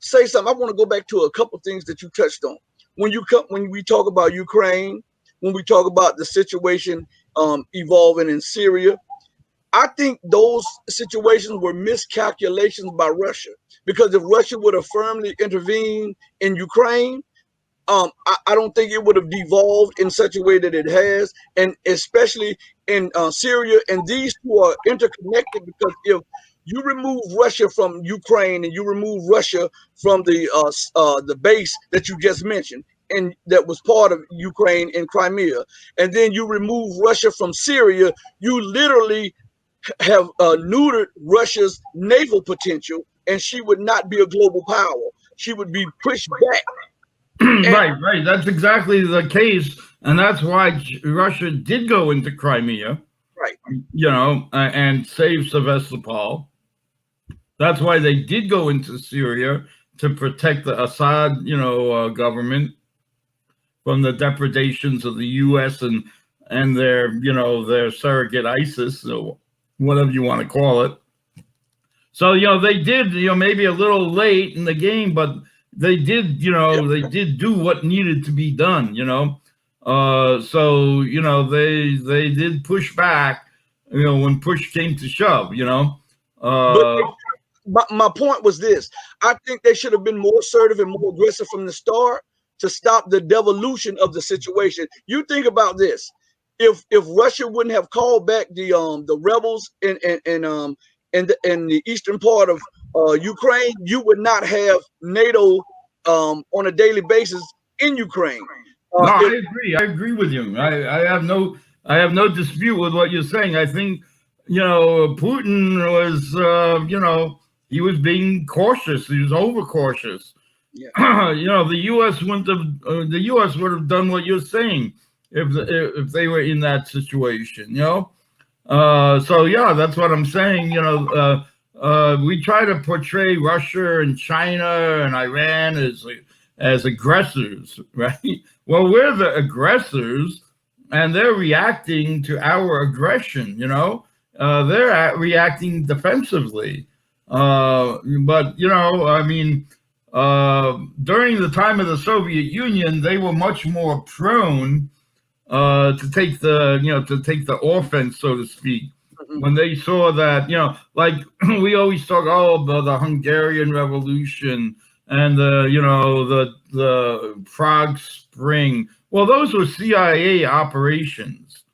say something. I want to go back to a couple things that you touched on. When we talk about Ukraine, when we talk about the situation evolving in Syria, I think those situations were miscalculations by Russia. Because if Russia would have firmly intervened in Ukraine, I don't think it would have devolved in such a way that it has, and especially in Syria. And these two are interconnected because if you remove Russia from Ukraine and you remove Russia from the base that you just mentioned, and that was part of Ukraine in Crimea, and then you remove Russia from Syria, you literally have neutered Russia's naval potential, and she would not be a global power. She would be pushed back. Right. That's exactly the case, and that's why Russia did go into Crimea, Right. And save Sevastopol. That's why they did go into Syria to protect the Assad, government from the depredations of the U.S. and their surrogate ISIS, or whatever you want to call it. So they did, maybe a little late in the game, but they did, they did do what needed to be done, So they did push back, when push came to shove, But my point was this: I think they should have been more assertive and more aggressive from the start to stop the devolution of the situation. You think about this: if Russia wouldn't have called back the rebels in the eastern part of Ukraine, you would not have NATO on a daily basis in Ukraine. No, I agree. I agree with you. I have no dispute with what you're saying. I think Putin was he was being cautious. He was overcautious. Yeah. The U.S. would have done what you're saying if they were in that situation. So yeah, that's what I'm saying. We try to portray Russia and China and Iran as aggressors, right? Well, we're the aggressors, and they're reacting to our aggression. They're reacting defensively. But during the time of the Soviet Union, they were much more prone to take the offense, so to speak. When they saw that, like we always talk, about the Hungarian Revolution and the Prague Spring. Well, those were CIA operations,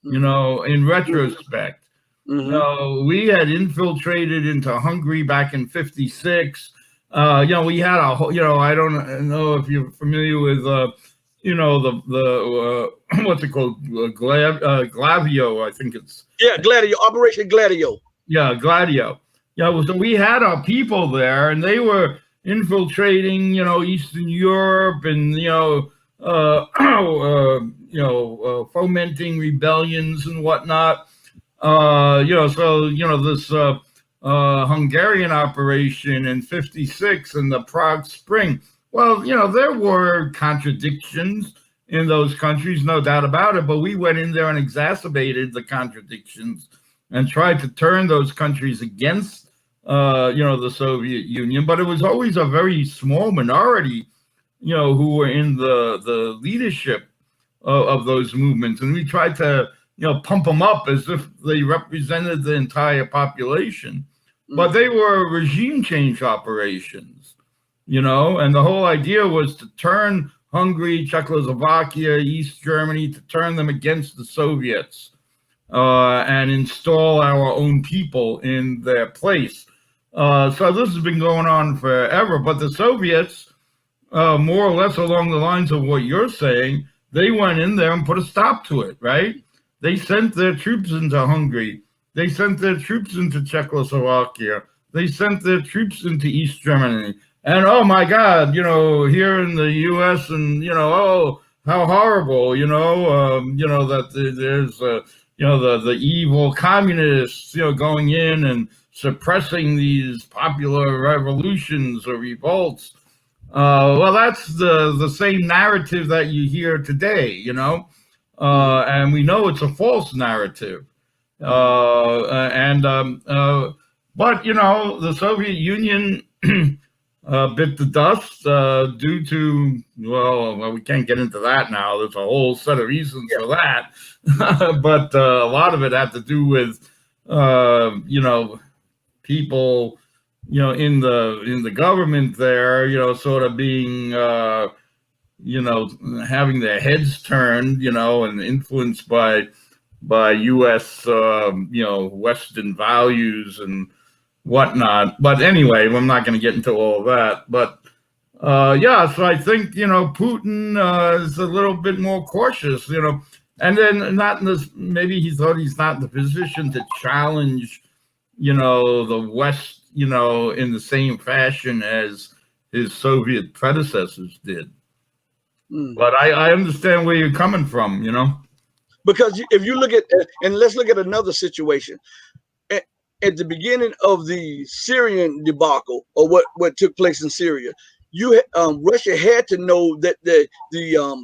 in retrospect. We had infiltrated into Hungary back in '56. We had a whole, I don't know if you're familiar with, the what's it called? Gladio, I think it's. Yeah, Gladio, Operation Gladio. Yeah, Gladio. So we had our people there, and they were infiltrating, Eastern Europe, and fomenting rebellions and whatnot. This Hungarian operation in '56 and the Prague Spring. Well, there were contradictions in those countries, no doubt about it, but we went in there and exacerbated the contradictions and tried to turn those countries against, the Soviet Union. But it was always a very small minority, who were in the leadership of those movements. And we tried to, pump them up as if they represented the entire population. But they were regime change operations, and the whole idea was to turn Hungary, Czechoslovakia, East Germany, to turn them against the Soviets and install our own people in their place. So this has been going on forever. But the Soviets, more or less along the lines of what you're saying, they went in there and put a stop to it, right? They sent their troops into Hungary. They sent their troops into Czechoslovakia. They sent their troops into East Germany. And oh my God, here in the U.S. and how horrible, that there's the evil communists, going in and suppressing these popular revolutions or revolts. Well, that's the same narrative that you hear today, and we know it's a false narrative. But the Soviet Union bit the dust due to, well, we can't get into that now. There's a whole set of reasons Yeah. for that. But a lot of it had to do with, you know, people, you know, in the government there, you know, sort of being, you know, having their heads turned, you know, and influenced by U.S. You know, Western values and whatnot. But anyway, I'm not going to get into all of that. But yeah, so I think, you know, Putin is a little bit more cautious, you know, and then not in this. Maybe he thought he's not in the position to challenge, you know, the West, you know, in the same fashion as his Soviet predecessors did. Mm. But I understand where you're coming from, you know. Because if you look at, and let's look at another situation. At, at the beginning of the Syrian debacle, or what took place in Syria, Russia had to know that the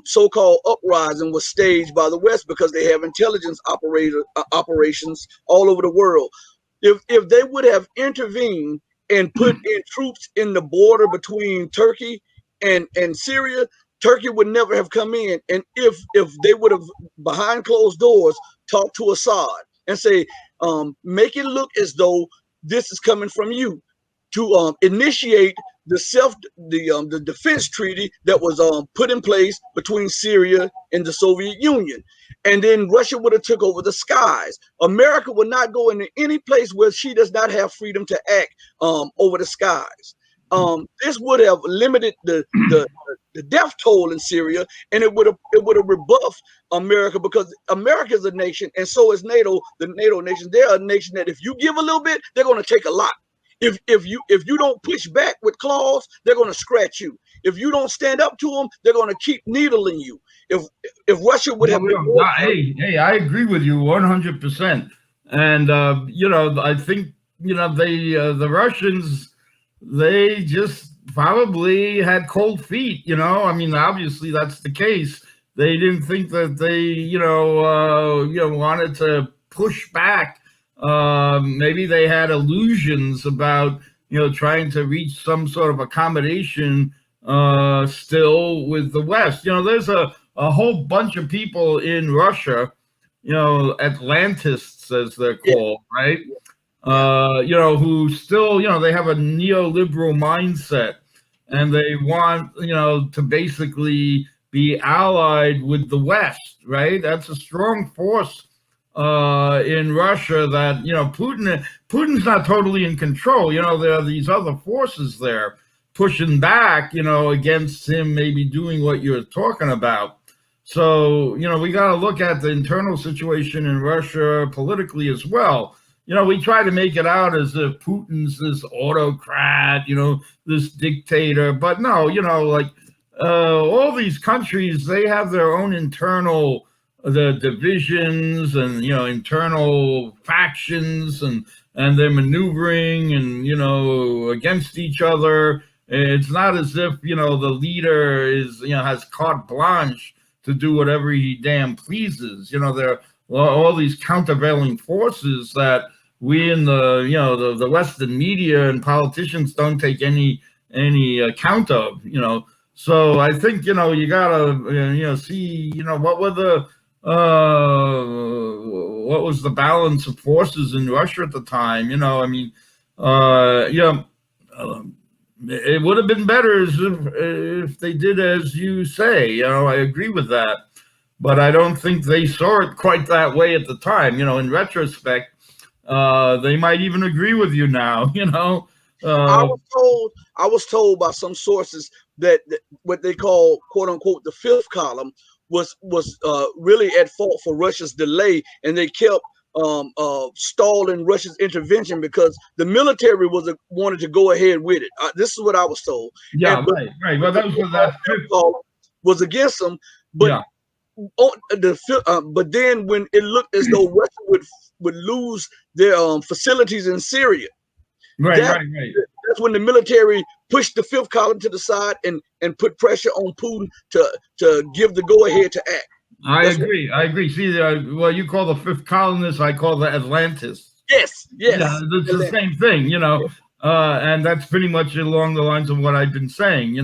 so-called uprising was staged by the West because they have intelligence operations all over the world. If they would have intervened and put in troops in the border between Turkey and Syria, Turkey would never have come in. And if they would have behind closed doors talked to Assad and say, make it look as though this is coming from you, to initiate the defense treaty that was put in place between Syria and the Soviet Union, and then Russia would have took over the skies. America would not go into any place where she does not have freedom to act over the skies. This would have limited the death toll in Syria, and it would have rebuffed America, because America is a nation, and so is NATO. The NATO nations, they're a nation that if you give a little bit, they're going to take a lot. If you don't push back with claws, they're going to scratch you. If you don't stand up to them, they're going to keep needling you. If Russia would have been more, Hey, I agree with you 100%. And you know, I think, you know, the Russians, they just probably had cold feet. You know, I mean, obviously that's the case. They didn't think that they, you know, wanted to push back. Maybe they had illusions about, you know, trying to reach some sort of accommodation still with the West. You know, there's a whole bunch of people in Russia, you know, Atlantists as they're yeah, called, right? yeah, You know, who still, you know, they have a neoliberal mindset, and they want, you know, to basically be allied with the West, right? That's a strong force in Russia that, you know, Putin's not totally in control. You know, there are these other forces there pushing back, you know, against him maybe doing what you're talking about. So, you know, we got to look at the internal situation in Russia politically as well. You know, we try to make it out as if Putin's this autocrat, you know, this dictator, but no, you know, like all these countries, they have their own internal the divisions and, you know, internal factions, and they're maneuvering and, you know, against each other. It's not as if, you know, the leader is, you know, has carte blanche to do whatever he damn pleases. You know, there are all these countervailing forces that we in the, you know, the Western media and politicians don't take any account of, you know. So I think, you know, you gotta, you know, see, you know, what was the balance of forces in Russia at the time. You know, I mean, you know, it would have been better if they did as you say. You know, I agree with that, but I don't think they saw it quite that way at the time. You know, in retrospect, they might even agree with you now. You know, I uh, was told I was told by some sources that what they call quote unquote the fifth column was really at fault for Russia's delay, and they kept stalling Russia's intervention because the military wanted to go ahead with it. This is what I was told, yeah, and but, right. Well, but the those were so-called that fifth fifth. column was against them. But Yeah, but then when it looked as though Russia would lose their facilities in Syria, right, that right, right. that's when the military pushed the fifth column to the side and put pressure on Putin to give the go ahead to act. I That's what. agree. I agree. See, well, you call the fifth columnists, I call the Atlantists. Yes, Yeah, yes. it's the same thing, you know. And that's pretty much along the lines of what I've been saying.